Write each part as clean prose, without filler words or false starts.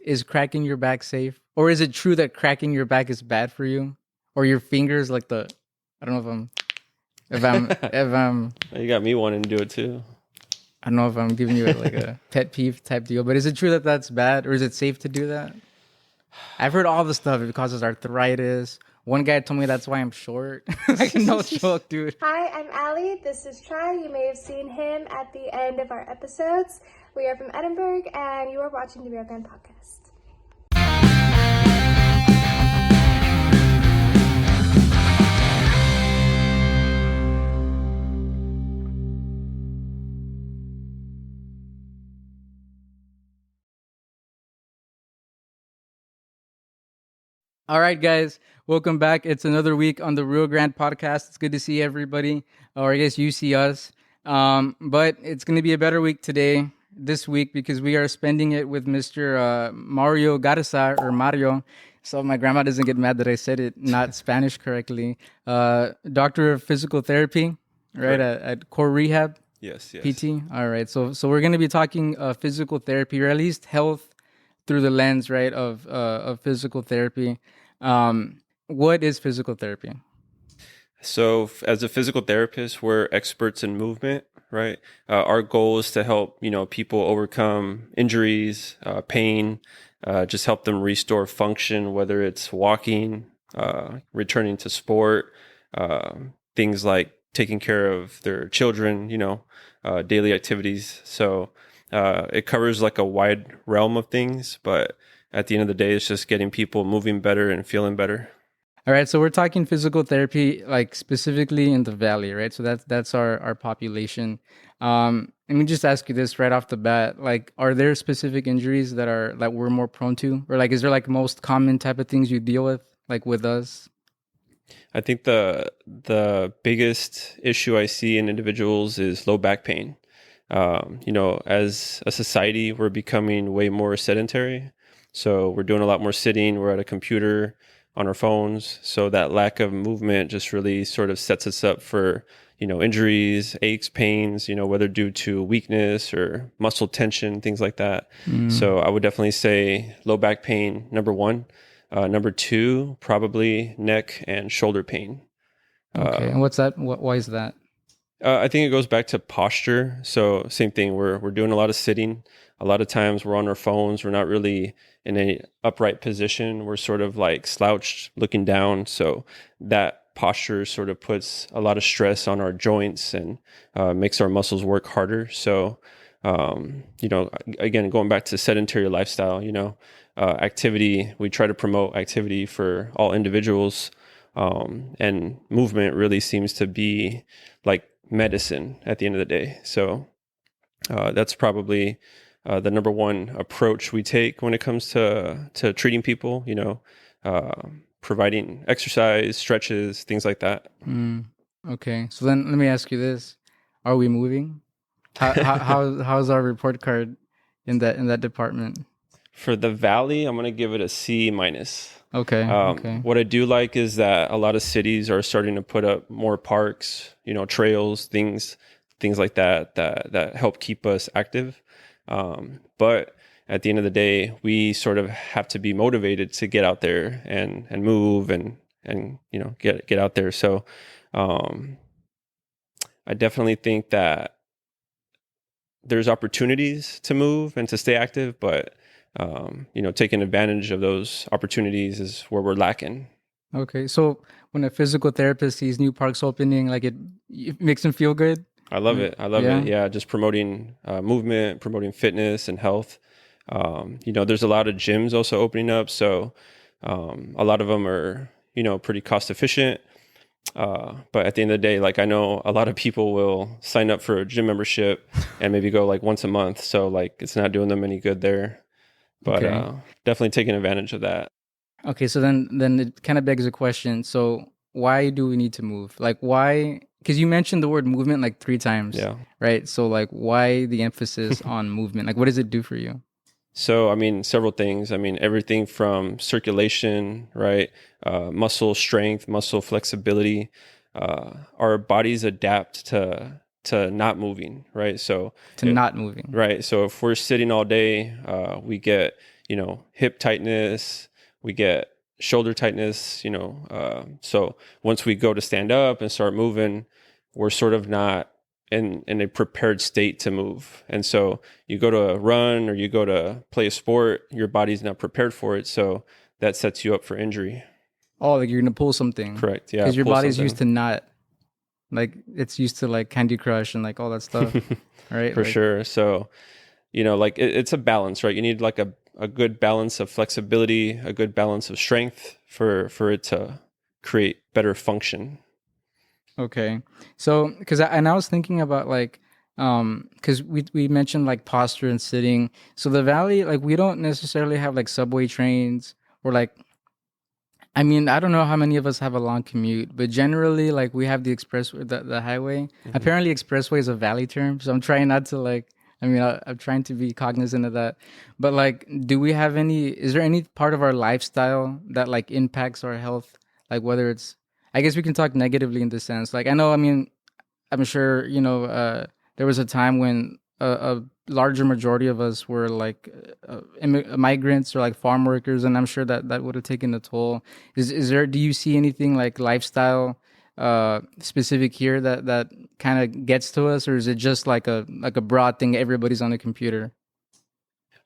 is cracking your back safe? Or is it true that cracking your back is bad for you? Or your fingers, like I don't know if I'm, You got me wanting to do it too. I don't know if I'm giving you like a pet peeve type deal, but is it true that that's bad? Or is it safe to do that? I've heard all the stuff. It causes arthritis. One guy told me that's why I'm short. Like, no joke, dude. Hi, I'm Allie. This is Try. You may have seen him at the end of our episodes. We are from Edinburgh, and you are watching the Real Grande podcast. All right, guys, welcome back. It's another week on the Real Grande podcast. It's good to see everybody, or I guess you see us. But it's going to be a better week this week, because we are spending it with Mr. Mario Garza, or Mario. So my grandma doesn't get mad that I said it not Spanish correctly. Doctor of physical therapy, right, at Core Rehab. Yes. PT. All right. So we're going to be talking physical therapy, or at least health through the lens, right, of physical therapy. What is physical therapy? So as a physical therapist, we're experts in movement, right? Our goal is to help, people overcome injuries, pain, just help them restore function, whether it's walking, returning to sport, things like taking care of their children, daily activities. So it covers like a wide realm of things, but at the end of the day, it's just getting people moving better and feeling better. All right, so we're talking physical therapy, like specifically in the Valley, right? So that's our population. Let me just ask you this right off the bat: like, are there specific injuries that we're more prone to, or like, is there like most common type of things you deal with, like with us? I think the biggest issue I see in individuals is low back pain. As a society, we're becoming way more sedentary. So we're doing a lot more sitting. We're at a computer, on our phones. So that lack of movement just really sort of sets us up for, injuries, aches, pains, whether due to weakness or muscle tension, things like that. So I would definitely say low back pain, number one. Number two, probably neck and shoulder pain. Okay, and what's that? Why is that? I think it goes back to posture. So same thing. We're doing a lot of sitting. A lot of times we're on our phones. We're not really in a upright position. We're sort of like slouched, looking down. So that posture sort of puts a lot of stress on our joints and makes our muscles work harder. So, again, going back to sedentary lifestyle, activity. We try to promote activity for all individuals, and movement really seems to be like medicine at the end of the day. So that's probably the number one approach we take when it comes to treating people, providing exercise, stretches, things like that. Okay, so then let me ask you this: are we moving? How's our report card in that department? For the Valley, I'm going to give it a C minus. Okay. What I do like is that a lot of cities are starting to put up more parks, trails, things like that help keep us active. But at the end of the day, we sort of have to be motivated to get out there and move and get out there. So I definitely think that there's opportunities to move and to stay active, but taking advantage of those opportunities is where we're lacking. Okay, so when a physical therapist sees new parks opening, like it makes them feel good. I love it. Yeah, just promoting movement, promoting fitness and health. There's a lot of gyms also opening up, so a lot of them are pretty cost efficient. But at the end of the day, like I know a lot of people will sign up for a gym membership and maybe go like once a month, so like it's not doing them any good there. But definitely taking advantage of that. Okay, so then it kind of begs a question. So why do we need to move? Like why? Because you mentioned the word movement like 3 times. Yeah. Right. So like why the emphasis on movement? Like what does it do for you? So, several things. Everything from circulation, right? Muscle strength, muscle flexibility. Our bodies adapt to not moving, right? So not moving. Right. So if we're sitting all day, we get, hip tightness, we get shoulder tightness, so once we go to stand up and start moving, we're sort of not in a prepared state to move. And so you go to run or you go to play a sport, your body's not prepared for it. So that sets you up for injury. Oh, like you're gonna pull something. Correct. Yeah. Because your pull body's something. used to not, like, it's used to like Candy Crush and like all that stuff, right? For Like, sure. So, like it's a balance, right? You need like a good balance of flexibility, a good balance of strength for it to create better function. Okay. So, I was thinking about like, because we mentioned like posture and sitting. So the valley, like, we don't necessarily have like subway trains or like, I mean, I don't know how many of us have a long commute, but generally, like, we have the the highway. Mm-hmm. Apparently, expressway is a valley term, so I'm trying not to like. I mean, I'm trying to be cognizant of that. But like, do we have any? Is there any part of our lifestyle that like impacts our health? Like, whether it's, I guess we can talk negatively in this sense. Like, I know. I mean, I'm sure there was a time when a larger majority of us were like migrants or like farm workers, and I'm sure that that would have taken a toll. Is there? Do you see anything like lifestyle specific here that kind of gets to us, or is it just like a broad thing? Everybody's on a computer.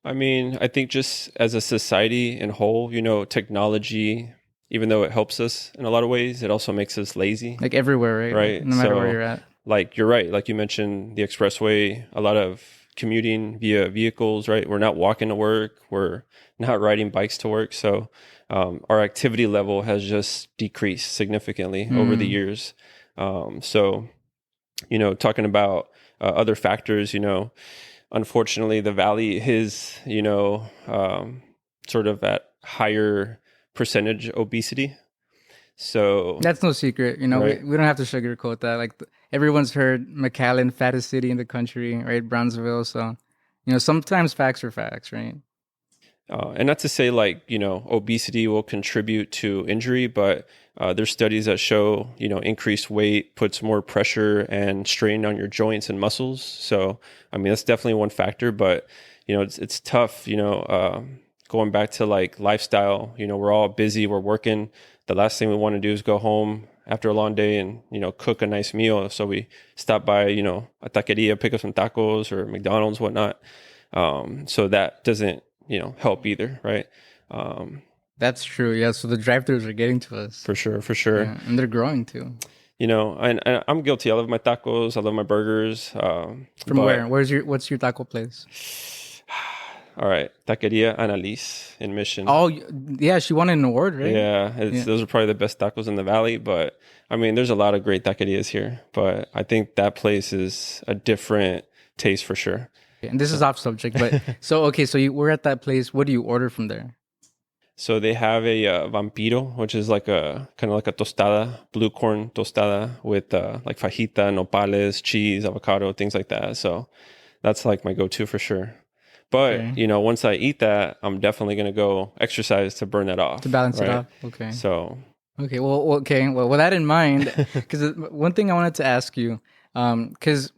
I mean, I think just as a society in whole, technology, even though it helps us in a lot of ways, it also makes us lazy, Like everywhere, right? right? Like, no matter where So, you're at. like you're right, like you mentioned, the expressway, a lot of commuting via vehicles, right? We're not walking to work, we're not riding bikes to work. So, our activity level has just decreased significantly over the years. So, talking about other factors, unfortunately, the valley is, sort of at higher percentage obesity. So That's no secret, right. we don't have to sugarcoat that. Like, everyone's heard McAllen, fattest city in the country, right? Brownsville. So, sometimes facts are facts, right? And not to say like, obesity will contribute to injury, but there's studies that show, increased weight puts more pressure and strain on your joints and muscles. So, I mean, that's definitely one factor, but, it's tough, going back to like lifestyle, we're all busy, we're working. The last thing we want to do is go home after a long day and, cook a nice meal. So we stop by, a taqueria, pick up some tacos or McDonald's, whatnot. So that doesn't, help either, right? That's true. Yeah. So the drive-throughs are getting to us. For sure, for sure. Yeah, and they're growing too. And I'm guilty. I love my tacos. I love my burgers. From where? What's your taco place? All right, Taqueria Annalise in Mission. Oh, yeah. She won an award, right? Yeah, those are probably the best tacos in the valley. But I mean, there's a lot of great taquerias here. But I think that place is a different taste for sure. And this is off subject, but so you were at that place. What do you order from there? So they have a vampiro, which is like a kind of like a tostada, blue corn tostada with like fajita, nopales, cheese, avocado, things like that. So that's like my go-to for sure. But Okay. once I eat that, I'm definitely gonna go exercise to burn that off, To balance it right? off. Okay. So Okay. Well. Okay. Well, with that in mind, because one thing I wanted to ask you, because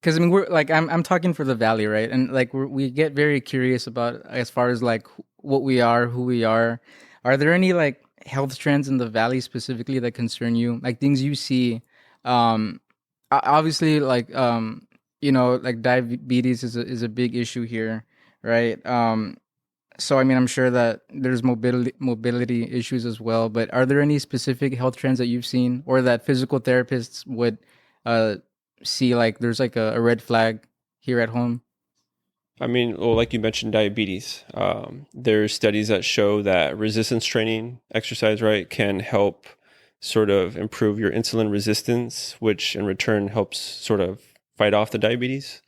I mean, we're like, I'm talking for the valley, right? And like, we get very curious about, as far as like what we are, who we are. Are there any like health trends in the valley specifically that concern you? Like, things you see, obviously, like, like diabetes is a big issue here, right? So I mean, I'm sure that there's mobility issues as well. But are there any specific health trends that you've seen, or that physical therapists would uh see, like there's like a red flag here at home? I mean, well, like you mentioned, diabetes. There's studies that show that resistance training exercise, right, can help sort of improve your insulin resistance, which in return helps sort of fight off the diabetes.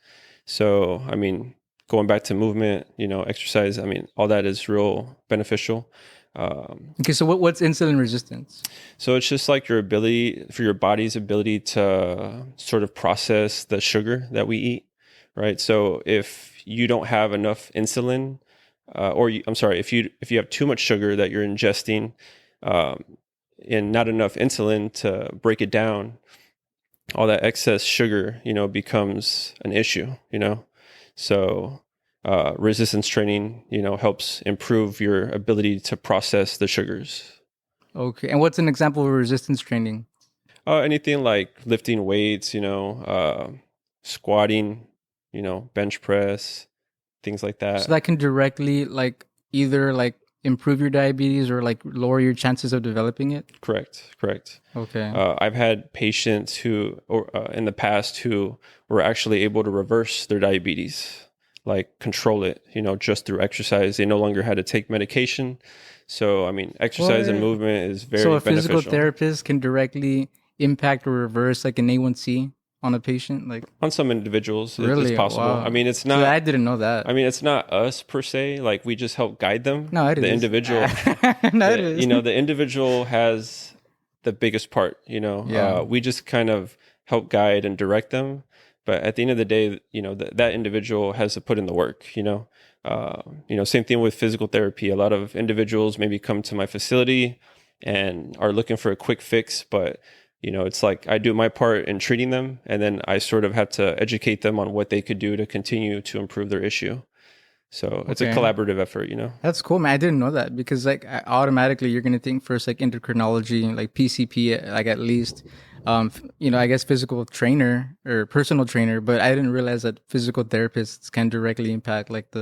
So, I mean, going back to movement, exercise, I mean, all that is real beneficial. Okay, so what's insulin resistance? So it's just like your body's ability to sort of process the sugar that we eat, right? So if you don't have enough insulin, I'm sorry, if you have too much sugar that you're ingesting, um, and not enough insulin to break it down, all that excess sugar, becomes an issue, So resistance training, helps improve your ability to process the sugars. Okay. And what's an example of resistance training? Anything like lifting weights, squatting, bench press, things like So that. that can directly like either like improve your diabetes or like lower your chances of developing it. Correct. Okay. I've had patients who, or in the past, who were actually able to reverse their diabetes, like control it, just through exercise. They no longer had to take medication. So, I mean, exercise and What? movement is So very a physical beneficial. therapist can directly impact or reverse like an A1C on a patient? Like On some individuals, it's really? possible. I Wow. mean, it's So not. I didn't know that. I mean, it's not us per se. Like we just help guide them. No, it The is. individual, No, it is. the individual has the biggest part. Yeah. We just kind of help guide and direct them. But at the end of the day, that individual has to put in the work. Same thing with physical therapy. A lot of individuals maybe come to my facility and are looking for a quick fix, but it's like I do my part in treating them, and then I sort of have to educate them on what they could do to continue to improve their issue. So it's a Okay. collaborative effort, That's cool, man. I didn't know that because like automatically you're gonna think first like endocrinology, like PCP, like at least, I guess physical trainer or personal trainer. But I didn't realize that physical therapists can directly impact like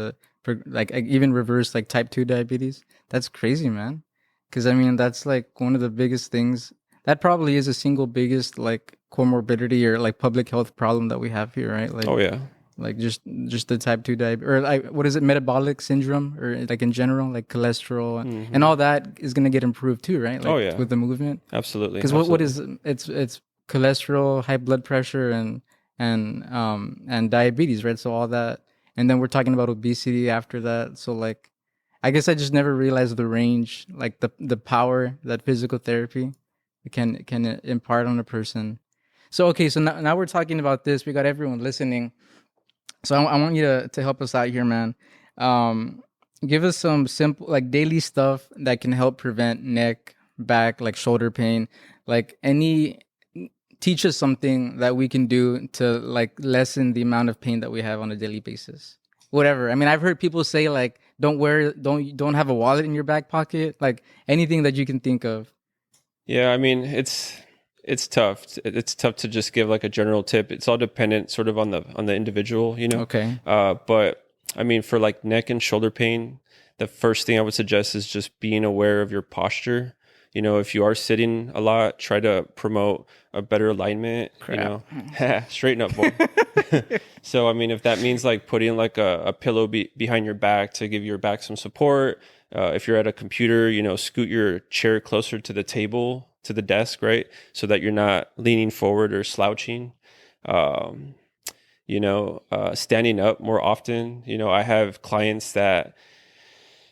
like even reverse like type 2 diabetes. That's crazy, man. Because I mean that's like one of the biggest things. That probably is the single biggest like comorbidity or like public health problem that we have here, right? Like Oh yeah. like just the type 2 diabetes or like what is it, metabolic syndrome, or like in general like cholesterol and all that is going to get improved too, right? Like Oh yeah. with the movement. Absolutely. Because what is it's cholesterol, high blood pressure, and diabetes, right? So all that, and then we're talking about obesity after that. So like I guess I just never realized the range, like the power that physical therapy can impart on a person. So okay, so now we're talking about this, we got everyone listening. So I want you to help us out here, man. Um, Give us some simple, like daily stuff that can help prevent neck, back, like shoulder pain. Like teach us something that we can do to like lessen the amount of pain that we have on a daily basis. Whatever. I mean, I've heard people say like, don't have a wallet in your back pocket. Like anything that you can think of. Yeah, I mean, it's tough. It's tough to just give like a general tip. It's all dependent sort of on the individual. Okay. But I mean, for like neck and shoulder pain, the first thing I would suggest is just being aware of your posture. If you are sitting a lot, try to promote a better alignment. Crap. Straighten up, boy. So, I mean, if that means like putting like a pillow behind your back to give your back some support. If you're at a computer, scoot your chair closer to the table, to the desk, right? So that you're not leaning forward or slouching. Um, Standing up more often. I have clients that,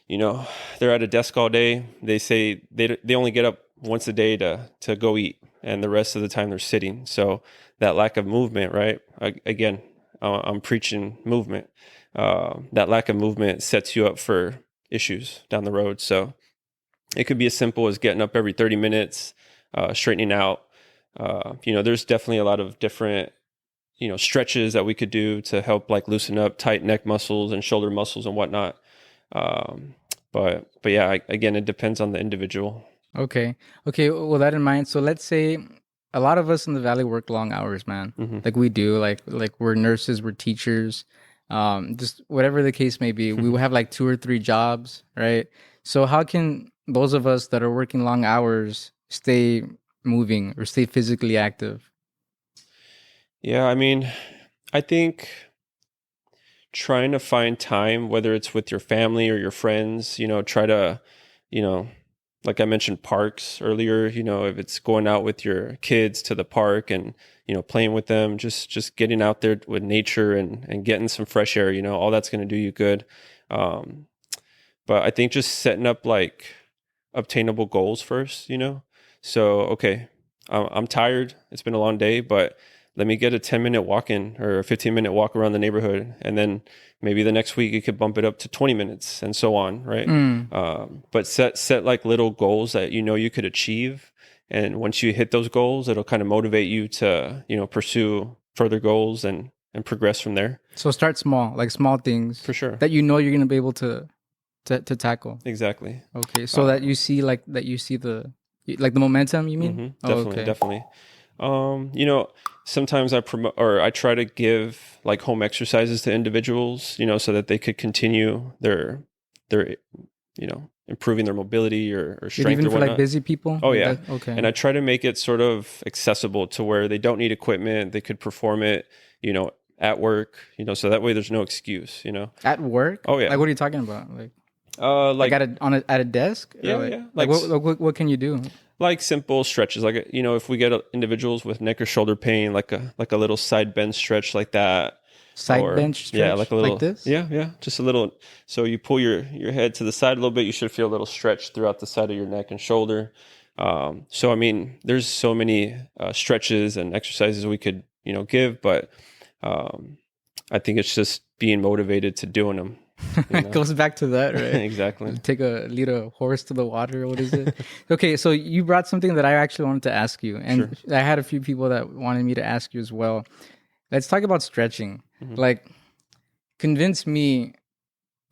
they're at a desk all day. They say they only get up once a day to go eat, and the rest of the time they're sitting. So that lack of movement, right? Again, I'm preaching movement. That lack of movement sets you up for issues down the road. So it could be as simple as getting up every 30 minutes, straightening out. There's definitely a lot of different, stretches that we could do to help like loosen up tight neck muscles and shoulder muscles and whatnot. But yeah, again, it depends on the individual. Okay. Okay. Well, that in mind, so let's say a lot of us in the valley work long hours, man. Mm-hmm. Like we do, like we're nurses, we're teachers, just whatever the case may be. We will have like 2 or 3 jobs, right? So how can those of us that are working long hours stay moving or stay physically active? Yeah, I mean, I think trying to find time, whether it's with your family or your friends, try to, you know, like I mentioned, parks earlier, if it's going out with your kids to the park and, playing with them, just getting out there with nature and getting some fresh air, all that's going to do you good. But I think just setting up like obtainable goals first, So, okay, I'm tired. It's been a long day, but let me get a 10-minute walk in or a 15-minute walk around the neighborhood. And then maybe the next week you could bump it up to 20 minutes and so on. Right. But set like little goals that, you could achieve. And once you hit those goals, it'll kind of motivate you to, pursue further goals and progress from there. So start small, like small things For sure. that you know you're gonna be able to tackle. Exactly. Okay, so that you see the momentum. You mean? Oh, Definitely, okay. definitely. You know, sometimes I promote or I try to give like home exercises to individuals, you know, so that they could continue their improving their mobility or But strength even or for like whatnot. busy people. Oh like yeah. that? Okay. And I try to make it sort of accessible to where they don't need equipment. They could perform it, you know, at work, you know, so that way there's no excuse, you know. At work? Oh yeah. Like what are you talking about? Like Like at a desk? Or yeah, like, yeah. Like what can you do? Like simple stretches, like, you know, if we get individuals with neck or shoulder pain, like a little side bend stretch like that, Side or bench yeah, stretch like a little, this? yeah, just a little. So you pull your head to the side a little bit, you should feel a little stretch throughout the side of your neck and shoulder. So I mean, there's so many stretches and exercises we could, you know, give, but I think it's just being motivated to doing them. You know? It goes back to that, right? Exactly. Lead a horse to the water. What is it? Okay, so you brought something that I actually wanted to ask you, and I had a few people that wanted me to ask you as well. Let's talk about stretching. Like, convince me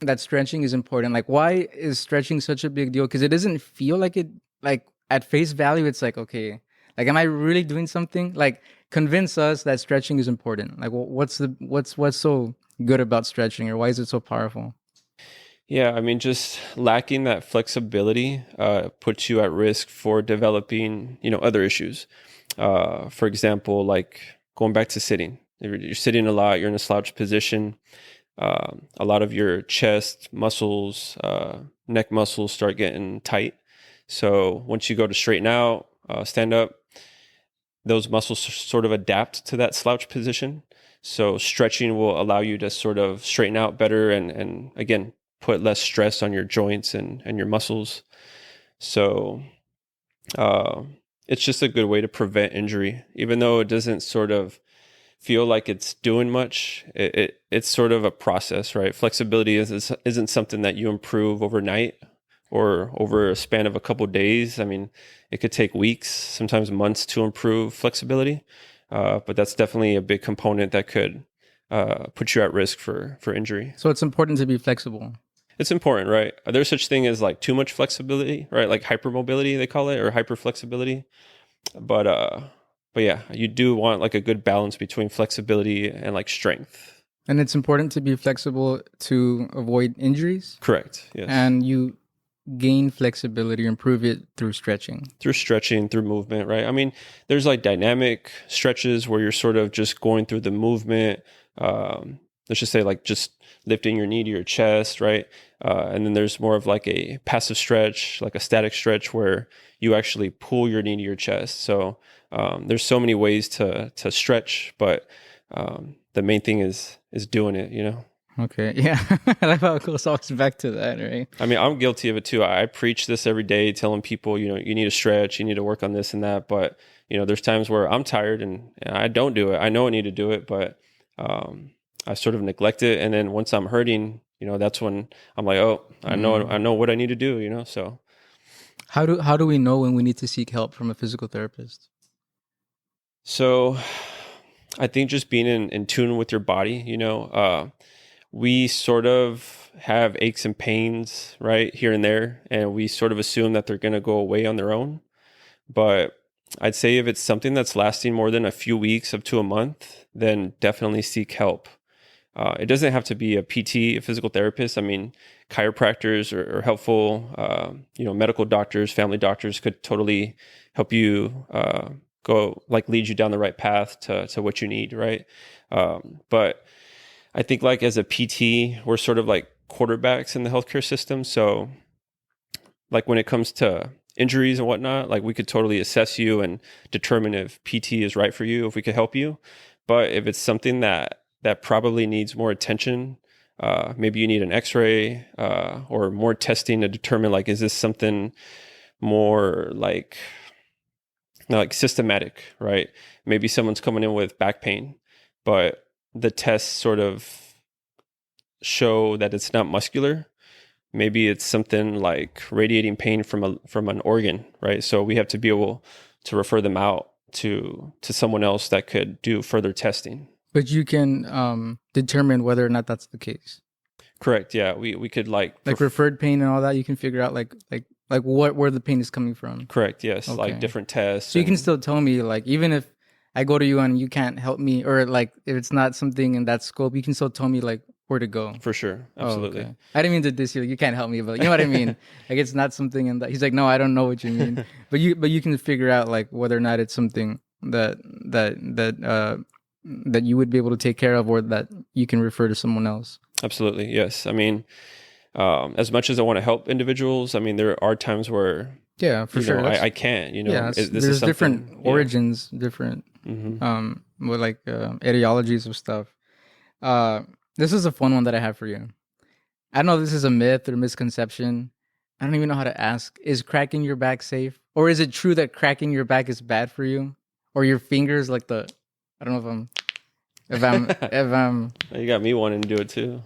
that stretching is important. Like, why is stretching such a big deal? Because it doesn't feel like it. Like at face value, it's like, okay, like, am I really doing something? Like, convince us that stretching is important. Like, what's so good about stretching, or why is it so powerful? Yeah, I mean, just lacking that flexibility puts you at risk for developing, you know, other issues. For example, like going back to sitting. If you're sitting a lot, you're in a slouch position. A lot of your chest muscles, neck muscles start getting tight. So once you go to straighten out, stand up, those muscles sort of adapt to that slouch position. So stretching will allow you to sort of straighten out better and again, put less stress on your joints and your muscles. So it's just a good way to prevent injury, even though it doesn't sort of feel like it's doing much. It's sort of a process, right? Flexibility isn't something that you improve overnight or over a span of a couple of days. I mean, it could take weeks, sometimes months to improve flexibility. But that's definitely a big component that could put you at risk for injury. So it's important to be flexible. It's important, right? There's such thing as like too much flexibility, right? Like hypermobility, they call it, or hyperflexibility. But yeah, you do want like a good balance between flexibility and like strength. And it's important to be flexible to avoid injuries. Correct. Yes. And you gain flexibility, improve it through stretching. Through stretching, through movement, right? I mean, there's like dynamic stretches where you're sort of just going through the movement. Let's just say like just lifting your knee to your chest, right? And then there's more of like a passive stretch, like a static stretch where you actually pull your knee to your chest. So there's so many ways to stretch, but the main thing is doing it, you know? Okay, yeah. I love how it goes always back to that, right? I mean, I'm guilty of it too. I preach this every day, telling people, you know, you need to stretch, you need to work on this and that. But, you know, there's times where I'm tired and I don't do it. I know I need to do it, but I sort of neglect it. And then once I'm hurting, you know, that's when I'm like, oh, I know what I need to do, you know? So how do we know when we need to seek help from a physical therapist? So I think just being in tune with your body, you know, we sort of have aches and pains, right, here and there, and we sort of assume that they're going to go away on their own. But I'd say if it's something that's lasting more than a few weeks up to a month, then definitely seek help. It doesn't have to be a PT, a physical therapist. I mean, chiropractors are helpful. You know, medical doctors, family doctors could totally help you go, like, lead you down the right path to what you need, right? But I think like as a PT, we're sort of like quarterbacks in the healthcare system. So like when it comes to injuries and whatnot, like we could totally assess you and determine if PT is right for you, if we could help you. But if it's something that probably needs more attention, maybe you need an x-ray or more testing to determine like, is this something more like systematic, right? Maybe someone's coming in with back pain, but the tests sort of show that it's not muscular. Maybe it's something like radiating pain from an organ, right? So we have to be able to refer them out to someone else that could do further testing. But you can determine whether or not that's the case. Correct. Yeah, we could like referred pain and all that. You can figure out like where the pain is coming from. Correct. Yes, Okay. like different tests. So you can still tell me, like, even if I go to you and you can't help me, or like if it's not something in that scope, you can still tell me like where to go. For sure, absolutely. Oh, okay. I didn't mean to diss you. You can't help me, but you know what I mean. Like it's not something in that. He's like, no, I don't know what you mean, but you can figure out like whether or not it's something that you would be able to take care of, or that you can refer to someone else. Absolutely, yes. I mean, as much as I want to help individuals, I mean, there are times where for sure I can't. There's different origins, different with like etiologies of stuff. This is a fun one that I have for you. I don't know if this is a myth or misconception. I don't even know how to ask. Is cracking your back safe? Or is it true that cracking your back is bad for you? Or your fingers, like I don't know if I'm you got me wanting to do it too.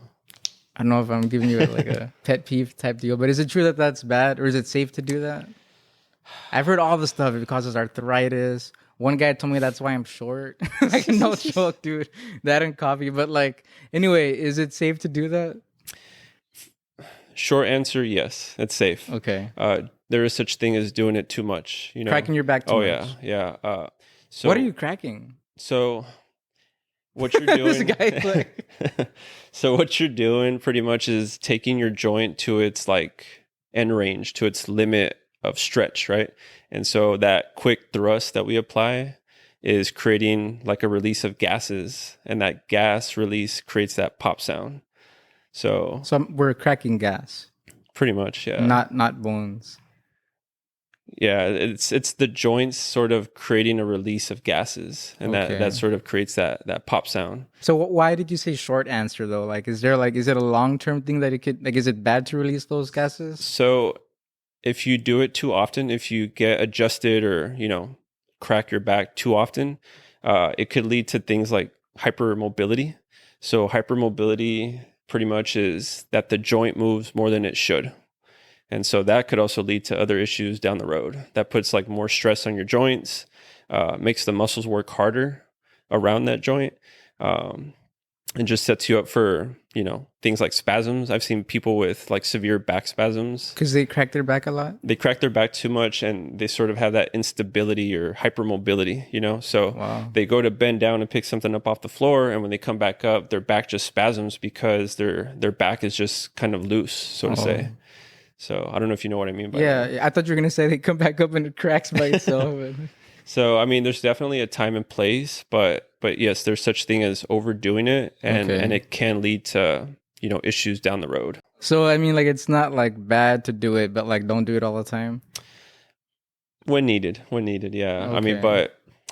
I don't know if I'm giving you like a pet peeve type deal, but is it true that that's bad, or is it safe to do that? I've heard all the stuff. It causes arthritis. One guy told me that's why I'm short. Like, no joke, dude. That and coffee. But like, anyway, is it safe to do that? Short answer, yes. It's safe. Okay. There is such thing as doing it too much. Cracking your back too much. Oh, yeah. So what are you cracking? So what you're doing... This guy's like... So what you're doing pretty much is taking your joint to its like end range, to its limit of stretch, right? And so that quick thrust that we apply is creating like a release of gases, and that gas release creates that pop sound. So we're cracking gas. Pretty much, yeah. Not bones. Yeah, it's the joints sort of creating a release of gases, and that sort of creates that pop sound. So why did you say short answer though? Like, is it a long-term thing that it could, like, is it bad to release those gases? So if you do it too often, if you get adjusted or, crack your back too often, it could lead to things like hypermobility. So hypermobility pretty much is that the joint moves more than it should. And so that could also lead to other issues down the road. That puts like more stress on your joints, makes the muscles work harder around that joint, and just sets you up for, things like spasms. I've seen people with like severe back spasms. Because they crack their back a lot? They crack their back too much, and they sort of have that instability or hypermobility, So They go to bend down and pick something up off the floor, and when they come back up, their back just spasms because their back is just kind of loose, so to say. So I don't know if you know what I mean by that. Yeah, I thought you were going to say they come back up and it cracks by itself. So, I mean, there's definitely a time and place, but yes, there's such thing as overdoing it, and it can lead to, issues down the road. So, I mean, like, it's not like bad to do it, but like, don't do it all the time. When needed, yeah. Okay.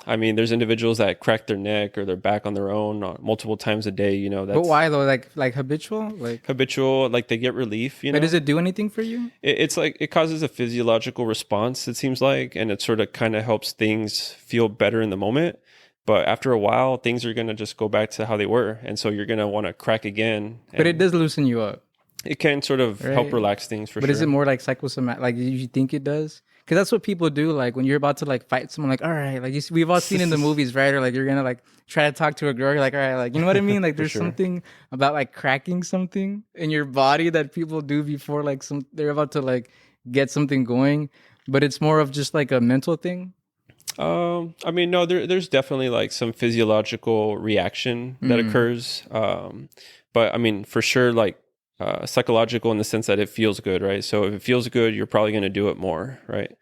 I mean, there's individuals that crack their neck or their back on their own multiple times a day, that's... But why though? Like habitual? Habitual, like they get relief, But does it do anything for you? It's like, it causes a physiological response, it seems like, and it sort of kind of helps things feel better in the moment. But after a while, things are going to just go back to how they were. And so you're going to want to crack again. But it does loosen you up. It can sort of help relax things for sure. But is it more like psychosomatic? Like, you think it does? Because that's what people do. Like, when you're about to like fight someone, like, all right, like we've all seen in the movies, right? Or like you're gonna like try to talk to a girl, you're like, all right, like, you know what I mean? Like, there's something about like cracking something in your body that people do before like they're about to like get something going. But it's more of just like a mental thing. I mean, no, there's definitely like some physiological reaction that occurs. But I mean, for sure, like. Psychological in the sense that it feels good, right? So if it feels good, you're probably going to do it more, right?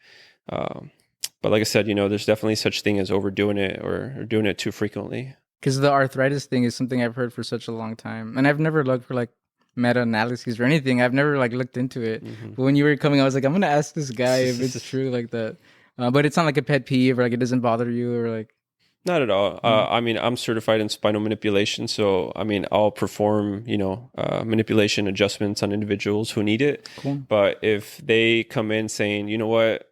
But like I said, there's definitely such thing as overdoing it or doing it too frequently. Because the arthritis thing is something I've heard for such a long time, and I've never looked for like meta-analyses or anything. I've never like looked into it. But when you were coming, I was like, I'm gonna ask this guy if it's true like that. But it's not like a pet peeve or like it doesn't bother you or like. Not at all. I mean, I'm certified in spinal manipulation, so I mean, I'll perform, manipulation adjustments on individuals who need it. Cool. But if they come in saying, you know what,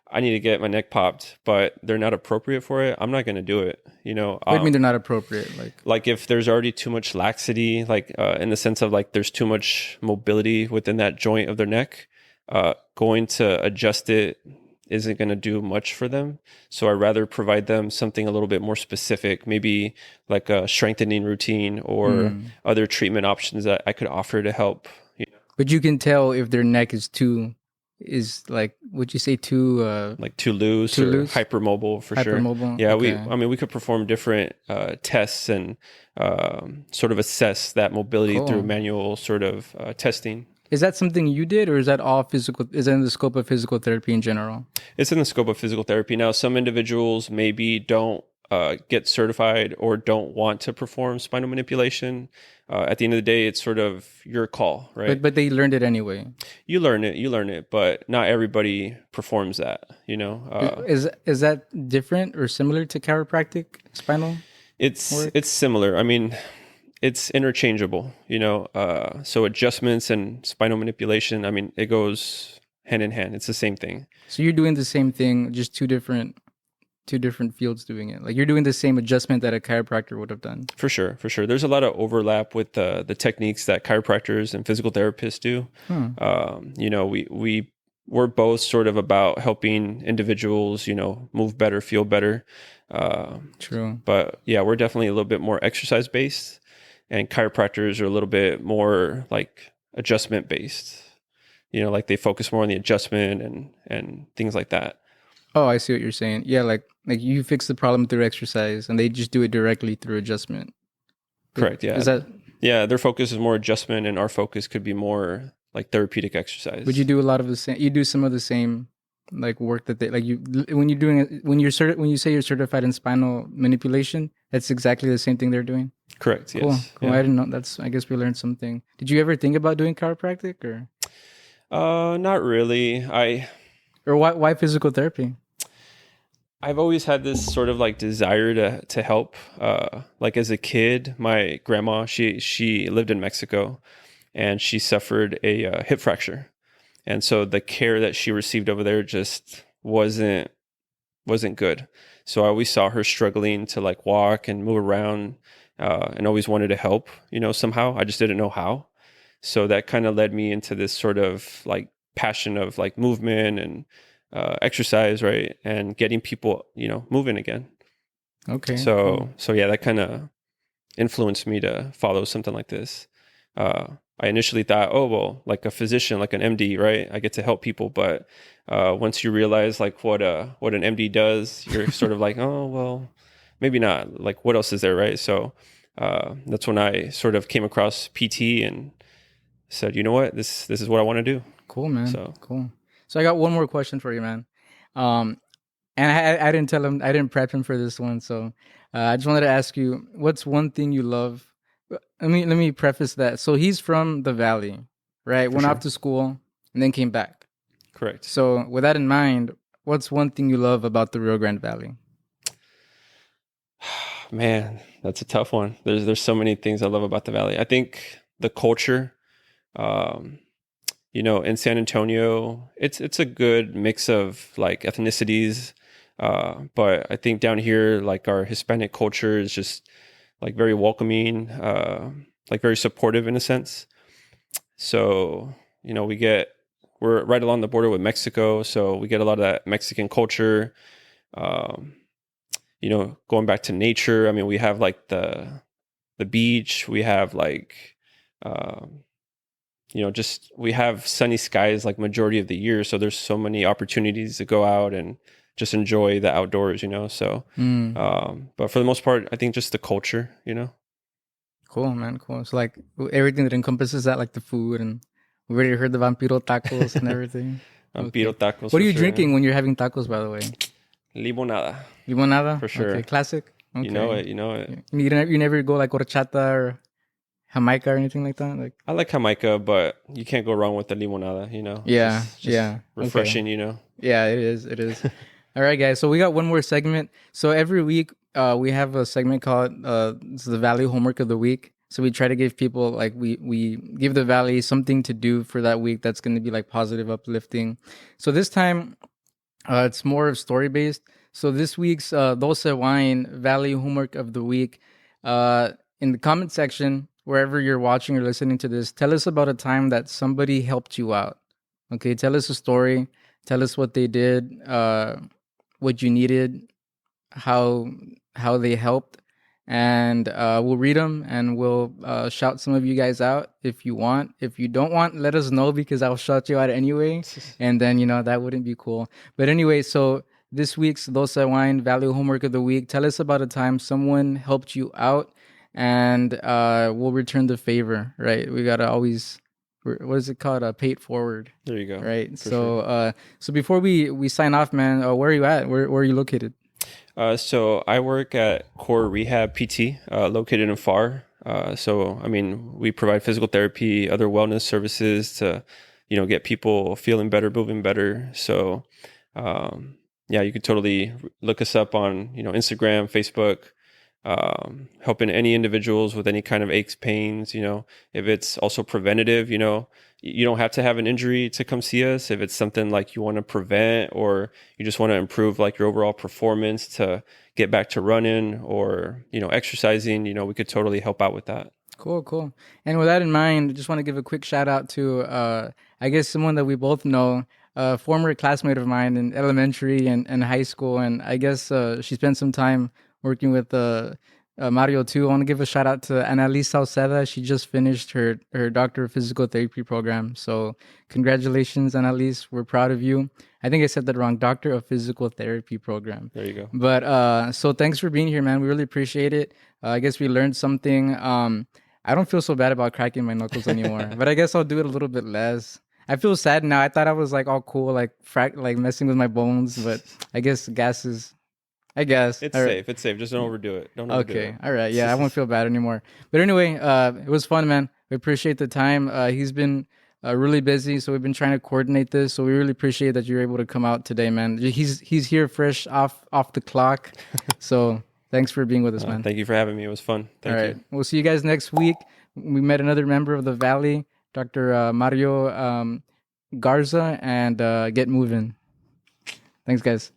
I need to get my neck popped, but they're not appropriate for it, I'm not going to do it. What do you mean they're not appropriate? Like if there's already too much laxity, like in the sense of like there's too much mobility within that joint of their neck, going to adjust it isn't going to do much for them. So I'd rather provide them something a little bit more specific, maybe like a strengthening routine or other treatment options that I could offer to help. But you can tell if their neck is like, would you say Like too loose too or loose? hypermobile for sure. Hypermobile? Yeah, Okay. we could perform different tests and sort of assess that mobility through Cool. manual sort of testing. Is that something you did, or is that all physical? Is that in the scope of physical therapy in general? It's in the scope of physical therapy. Now, some individuals maybe don't get certified or don't want to perform spinal manipulation. At the end of the day, it's sort of your call, right? But they learned it anyway. You learn it, but not everybody performs that, you know? Is that different or similar to chiropractic spinal? It's similar. I mean, it's interchangeable, you know? So adjustments and spinal manipulation, I mean, it goes hand in hand. It's the same thing. So you're doing the same thing, just two different fields doing it. Like you're doing the same adjustment that a chiropractor would have done. For sure. There's a lot of overlap with the techniques that chiropractors and physical therapists do. You know, we're both sort of about helping individuals, you know, move better, feel better. True. But yeah, we're definitely a little bit more exercise based, and chiropractors are a little bit more like adjustment based. You know, like they focus more on the adjustment and things like that. Oh, I see what you're saying. Yeah, like you fix the problem through exercise, and they just do it directly through adjustment. Correct. Yeah. Is that? Yeah, their focus is more adjustment, and our focus could be more like therapeutic exercise. Would you do a lot of the same? You do some of the same, like work that they like. You when you're doing it when you say you're certified in spinal manipulation, that's exactly the same thing they're doing. Correct. Cool. Yes. Cool. Yeah. I didn't know. I guess we learned something. Did you ever think about doing chiropractic or? Not really. Or why physical therapy? I've always had this sort of like desire to help. Like as a kid, my grandma, she lived in Mexico, and she suffered a hip fracture, and so the care that she received over there just wasn't good. So I always saw her struggling to like walk and move around, and always wanted to help. You know, somehow I just didn't know how. So that kind of led me into this sort of like passion of like movement and exercise, right? And getting people, you know, moving again. Okay. So yeah, that kind of influenced me to follow something like this. I initially thought, oh, well, like a physician, like an MD, right? I get to help people. But once you realize like what an MD does, you're sort of like, oh, well, maybe not. Like what else is there, right? So that's when I sort of came across PT and said, you know what, this is what I want to do. Cool, man. So cool. So I got one more question for you, man. And I didn't tell him, I didn't prep him for this one. So I just wanted to ask you, what's one thing you love? Let me preface that. So he's from the Valley, right? Went off to school and then came back. Correct. So with that in mind, what's one thing you love about the Rio Grande Valley? Man, that's a tough one. There's so many things I love about the Valley. I think the culture, you know, in San Antonio, it's a good mix of like ethnicities. But I think down here, like our Hispanic culture is just like very welcoming, like very supportive in a sense. So, you know, we're right along the border with Mexico. So we get a lot of that Mexican culture. You know, going back to nature. I mean, we have like the beach, we have like, you know, just we have sunny skies like majority of the year. So there's so many opportunities to go out and just enjoy the outdoors, you know. So, but for the most part, I think just the culture, you know. Cool, man. Cool. So like everything that encompasses that, like the food, and we already heard the vampiro tacos and everything. Vampiro tacos. What are you drinking when you're having tacos, by the way? Limonada. Limonada? For sure. Okay, classic. Okay. You know it. You never go like horchata or Jamaica or anything like that? Like I like Jamaica, but you can't go wrong with the limonada, you know? Yeah, just refreshing, you know? Yeah, it is. All right, guys. So we got one more segment. So every week we have a segment called it's the Valley Homework of the Week. So we try to give people like we give the Valley something to do for that week that's going to be like positive, uplifting. So this time it's more story based. So this week's Dulce Wine Valley Homework of the Week. In the comment section, wherever you're watching or listening to this, tell us about a time that somebody helped you out. Okay, tell us a story Tell us what they did, what you needed, how they helped, and we'll read them and we'll shout some of you guys out if you want. If you don't want, let us know because I'll shout you out anyway, and then that wouldn't be cool. But anyway, so this week's Dosa Wine Value Homework of the Week. Tell us about a time someone helped you out, and we'll return the favor. Right? We gotta always, what is it called? Pay it forward. There you go. Right. For So sure. so before we sign off, man, where are you at? Where are you located? So I work at Core Rehab PT, located in FAR. So I mean, we provide physical therapy, other wellness services to, get people feeling better, moving better. So, yeah, you could totally look us up on, Instagram, Facebook, helping any individuals with any kind of aches, pains. If it's also preventative, you don't have to have an injury to come see us. If it's something like you want to prevent, or you just want to improve like your overall performance to get back to running or, exercising, we could totally help out with that. Cool. And with that in mind, I just want to give a quick shout out to, I guess, someone that we both know, a former classmate of mine in elementary and high school. And I guess she spent some time working with Mario too. I want to give a shout out to Annalise Salceda. She just finished her Doctor of Physical Therapy program. So congratulations, Annalise. We're proud of you. I think I said that wrong. Doctor of Physical Therapy program. There you go. But so thanks for being here, man. We really appreciate it. I guess we learned something. I don't feel so bad about cracking my knuckles anymore, but I guess I'll do it a little bit less. I feel sad now. I thought I was like all cool, like like messing with my bones, but I guess gas is. I guess It's all right. safe. It's safe. Just don't overdo it. Don't overdo Okay, it. all right. Yeah, I won't feel bad anymore. But anyway, it was fun, man. We appreciate the time. He's been really busy, so we've been trying to coordinate this. So we really appreciate that you're able to come out today, man. He's here fresh off the clock. So thanks for being with us, man. Thank you for having me. It was fun. Thank All you. right. We'll see you guys next week. We met another member of the Valley, Dr. Mario Garza, and get moving. Thanks, guys.